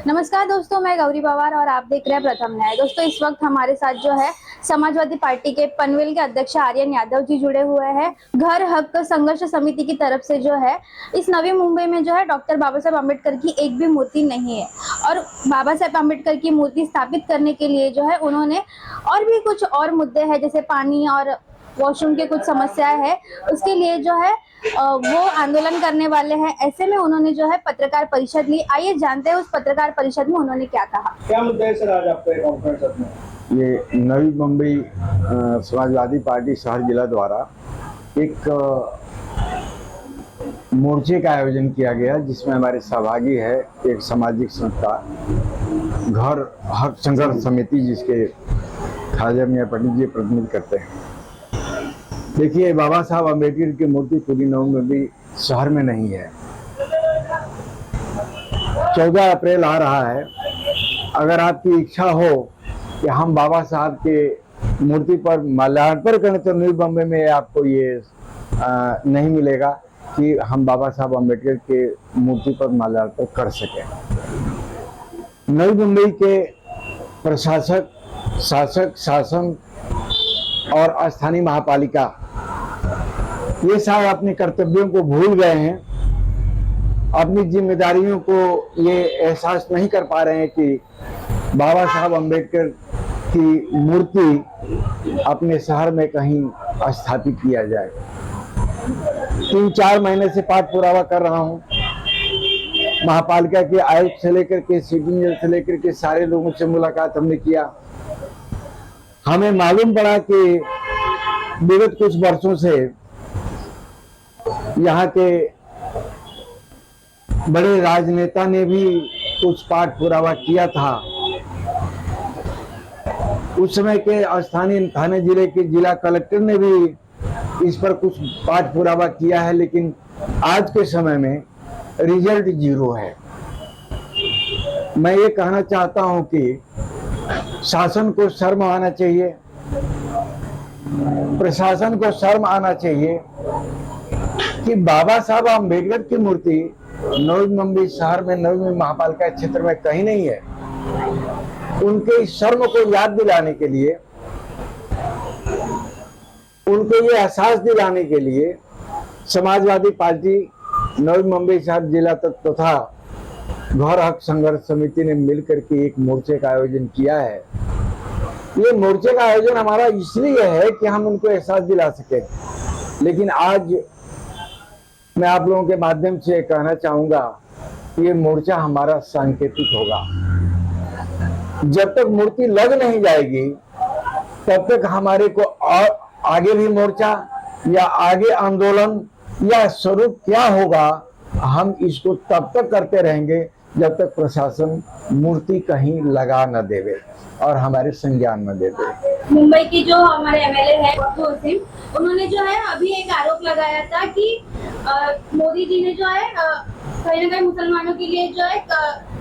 नमस्कार दोस्तों, मैं गौरी पवार और आप देख रहे हैं प्रथम न्याय। दोस्तों, इस वक्त हमारे साथ जो है समाजवादी पार्टी के पनवेल के अध्यक्ष आर्यन यादव जी जुड़े हुए हैं। घर हक संघर्ष समिति की तरफ से जो है इस नवी मुंबई में जो है डॉक्टर बाबा साहेब अम्बेडकर की एक भी मूर्ति नहीं है और बाबा साहेब अम्बेडकर की मूर्ति स्थापित करने के लिए जो है उन्होंने और भी कुछ और मुद्दे हैं, जैसे पानी और वॉशरूम की कुछ समस्याएं है, उसके लिए जो है वो आंदोलन करने वाले हैं। ऐसे में उन्होंने जो है पत्रकार परिषद ली। आइए जानते हैं उस पत्रकार परिषद में उन्होंने क्या कहा। क्या मुद्दा है सर आज आपके कॉन्फ्रेंस में? ये नवी मुंबई समाजवादी पार्टी शहर जिला द्वारा एक मोर्चे का आयोजन किया गया, जिसमें हमारे सहभागी है एक सामाजिक संस्था घर हक संघर्ष समिति, जिसके खाजा मियां पंडित जी प्रतिनिधित्व करते हैं। देखिए, बाबा साहब अम्बेडकर की मूर्ति पूरी नवी मुंबई शहर में नहीं है। 14 अप्रैल आ रहा है। अगर आपकी इच्छा हो कि हम बाबा साहब के मूर्ति पर माल्यार्पण करें तो नई मुंबई में आपको ये नहीं मिलेगा कि हम बाबा साहब अम्बेडकर के मूर्ति पर माल्यार्पण कर सकें। नई मुंबई के प्रशासक, शासक, शासन और स्थानीय महापालिका ये सारे अपने कर्तव्यों को भूल गए हैं, अपनी जिम्मेदारियों को ये एहसास नहीं कर पा रहे हैं कि बाबा साहब अम्बेडकर की मूर्ति अपने शहर में कहीं स्थापित किया जाए। 3-4 महीने से पाठ पुरावा कर रहा हूँ। महापालिका के आयुक्त से लेकर के सिटी इंजीनियर से लेकर के सारे लोगों से मुलाकात हमने किया। हमें मालूम पड़ा कि विगत कुछ वर्षों से यहाँ के बड़े राजनेता ने भी कुछ पाठ पुरावा किया था। उस समय के स्थानीय थाने जिले के जिला कलेक्टर ने भी इस पर कुछ पाठ पुरावा किया है, लेकिन आज के समय में रिजल्ट 0 है। मैं ये कहना चाहता हूं कि शासन को शर्म आना चाहिए, प्रशासन को शर्म आना चाहिए कि बाबा साहब अम्बेडकर की मूर्ति नवी मुंबई शहर में, नवी मुंबई महापालिका क्षेत्र में कहीं नहीं है। उनके इस शर्म को याद दिलाने के लिए, उनको ये एहसास दिलाने के लिए समाजवादी पार्टी नवी मुंबई शहर जिला तथा घर हक संघर्ष समिति ने मिलकर के एक मोर्चे का आयोजन किया है। ये मोर्चे का आयोजन हमारा इसलिए है कि हम उनको एहसास दिला सके। लेकिन आज मैं आप लोगों के माध्यम से कहना चाहूंगा कि ये मोर्चा हमारा सांकेतिक होगा। जब तक मूर्ति लग नहीं जाएगी तब तक हमारे को और आगे भी मोर्चा या आगे आंदोलन या स्वरूप क्या होगा, हम इसको तब तक करते रहेंगे जब तक प्रशासन मूर्ति कहीं लगा न देवे और हमारे संज्ञान न दे दे। मुंबई की जो हमारे एमएलए है उन्होंने जो है अभी एक आरोप लगाया था कि मोदी जी ने जो है कहीं ना कहीं मुसलमानों के लिए जो है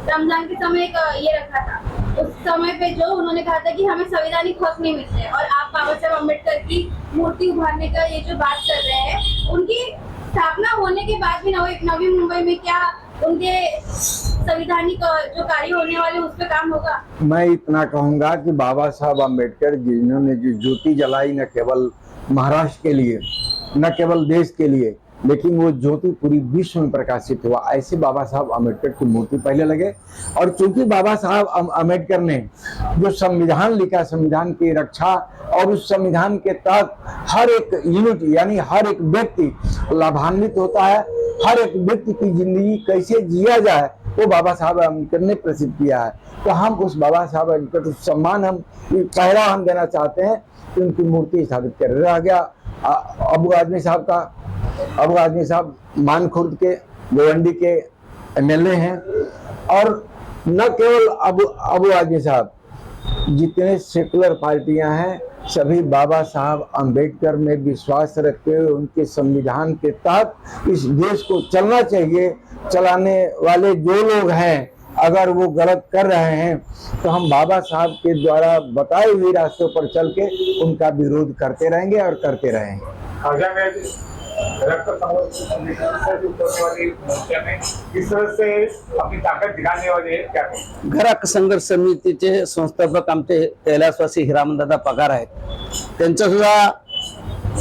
रमजान के समय ये रखा था। उस समय पे जो उन्होंने कहा था कि हमें संवैधानिक हक नहीं मिलते, और आप बाबा साहब अम्बेडकर की मूर्ति उभारने का ये जो बात कर रहे हैं, उनकी स्थापना होने के बाद भी नवी मुंबई में क्या उनके संवैधानिक जो कार्य होने वाले उस पर काम होगा? मैं इतना कहूंगा कि बाबा साहब अम्बेडकर जिन्होंने जो ज्योति जलाई, न केवल महाराष्ट्र के लिए, न केवल देश के लिए, लेकिन वो ज्योति पूरी विश्व में प्रकाशित हुआ, ऐसे बाबा साहब अम्बेडकर की मूर्ति पहले लगे। और चूंकि बाबा साहब अम्बेडकर ने जो संविधान लिखा, संविधान की रक्षा और उस संविधान के तहत हर एक यूनिट यानी हर एक व्यक्ति लाभान्वित होता है, हर एक व्यक्ति की जिंदगी कैसे जिया जाए वो बाबा साहब अम्बेडकर ने प्रसिद्ध किया है। तो हम उस बाबा साहब अम्बेडकर को सम्मान हम पहला हम देना चाहते हैं कि उनकी मूर्ति स्थापित कर। रह गया अबू आजमी साहब का, अबू आजमी साहब मानखुर्द के गोवंडी के एमएलए हैं, और न केवल अबू आजमी साहब, जितने सेकुलर पार्टियां हैं सभी बाबा साहब अम्बेडकर में विश्वास रखते हुए उनके संविधान के तहत इस देश को चलना चाहिए। चलाने वाले जो लोग हैं अगर वो गलत कर रहे हैं तो हम बाबा साहब के द्वारा बताए हुए रास्तों पर चल के उनका विरोध करते रहेंगे और करते रहेंगे। रक्त संघर्ष वाली मोर्चा में किस तरह से अपनी ताकत दिखाने वाले हैं, क्या कहें? घराक संघर्ष समितीचे संस्थापक आमचे कैलासवासी हिरामनदादा पगार आहेत. त्यांचं सुद्धा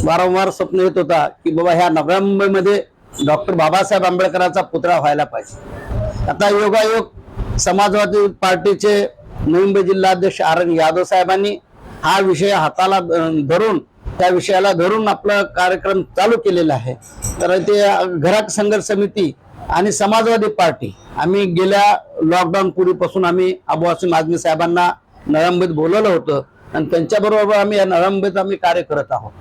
वारंवार स्वप्न येत होता की बाबा ह्या नव्या मुंबईमध्ये डॉक्टर बाबासाहेब आंबेडकरांचा पुतळा व्हायला पाहिजे. आता योगायोग समाजवादी पार्टीचे नवी मुंबई जिल्हाध्यक्ष आर यादव साहेबांनी हा विषय हाताला धरून त्या विषयाला धरून आपला कार्यक्रम चालू केलेला आहे. तर ते घराक संघर्ष समिती आणि समाजवादी पार्टी आम्ही गेल्या लॉकडाऊन पूर्वीपासून आम्ही अबू आसिम आझमी साहेबांना नव्या मुंबईत बोलवलं होतं आणि त्यांच्याबरोबर आम्ही या नव्या मुंबईत आम्ही कार्य करत आहोत.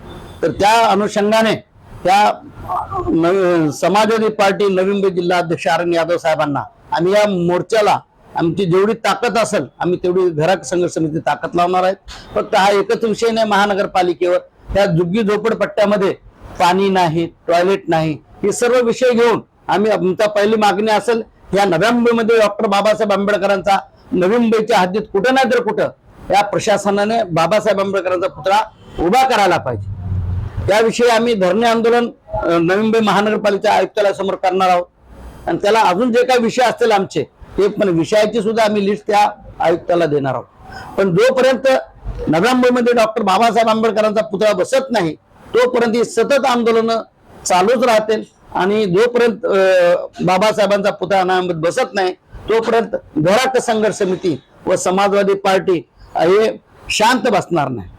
तर त्या अनुषंगाने त्या समाजवादी पार्टी नवी मुंबई जिल्हा अध्यक्ष आर यादव साहेबांना आम्ही या मोर्चाला आमची जेवढी ताकद असेल आम्ही तेवढी घराक संघर्ष समिती ताकद लावणार आहेत. फक्त हा एकच विषय नाही, महानगरपालिकेवर त्या झुग्गी झोपडपट्ट्यामध्ये पाणी नाही, टॉयलेट नाही, हे सर्व विषय घेऊन आम्ही आमचा पहिली मागणी असेल या नव्या मुंबईमध्ये डॉक्टर बाबासाहेब आंबेडकरांचा नवी मुंबईच्या हद्दीत कुठं नाही तर कुठं या प्रशासनाने बाबासाहेब आंबेडकरांचा पुतळा उभा करायला पाहिजे. त्याविषयी आम्ही धरणे आंदोलन नवी मुंबई महानगरपालिका आयुक्तालयासमोर करणार आहोत आणि त्याला अजून जे काही विषय असतील आमचे ते पण विषयाची सुद्धा आम्ही लिस्ट त्या आयुक्ताला देणार आहोत. पण जोपर्यंत नव्या मुंबईमध्ये डॉक्टर बाबासाहेब आंबेडकरांचा पुतळा बसत नाही तोपर्यंत ही सतत आंदोलन चालूच राहतील आणि जोपर्यंत बाबासाहेबांचा पुतळा नव्या मुंबईत बसत नाही तोपर्यंत घराक संघर्ष समिती व समाजवादी पार्टी हे शांत बसणार नाही.